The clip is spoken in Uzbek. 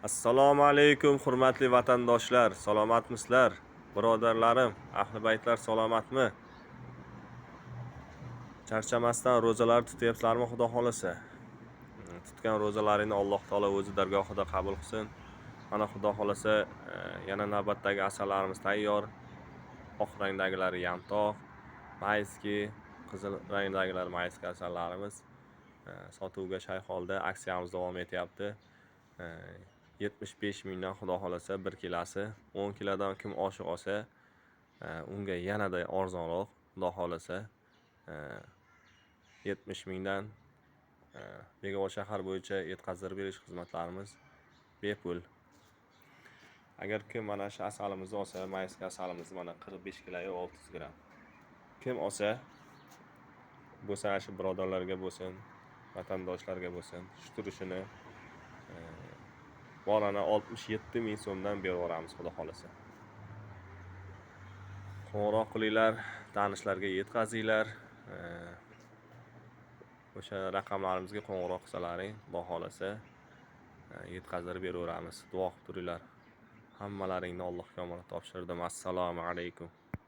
Assalomu alaykum hurmatli vatandoshlar, salomatmisizlar? Birodarlarim, ahli baytlar salomatmi? Charchamasdan ro'zalar tutyapsizlarmi, Xudo xolasa? Tutgan ro'zalaringni Alloh taolo o'zi dargohida qabul qilsin. Mana Xudo xolasa, yana navbatdagi asallarimiz tayyor. Oq rangdagilari yantoq, mayski, qizil rangdagilar mayski asallarimiz sotuvga shay holda aksiyamiz davom etyapti. 75 mingdan Xudo xolasa 1 kilosi, 10 kilodan kim oshiq olsa, unga yanada arzonroq Xudo xolasa 70 mingdan Bekobod shahar bo'yicha yetkazib berish xizmatlarimiz bepul. Agar kim mana shu asalimizni olsa, mayski asalimizni mana 45 kiloga 600 gram. Kim olsa, bo'lsa shu birodarlarga bo'lsin, vatandoshlarga bo'lsin, shu turishini bolani 67 ming so'mdan berib yuboramiz Xudo xolasa. Qo'ng'iroq qilinglar, tanishlarga yetkazinglar. O'sha raqamlarimizga qo'ng'iroq qilsalaring, Xudo xolasa yetkazib beraveramiz. Duo qilib turinglar. Hammalaringni Allohga omonat topshirdim. Assalomu alaykum.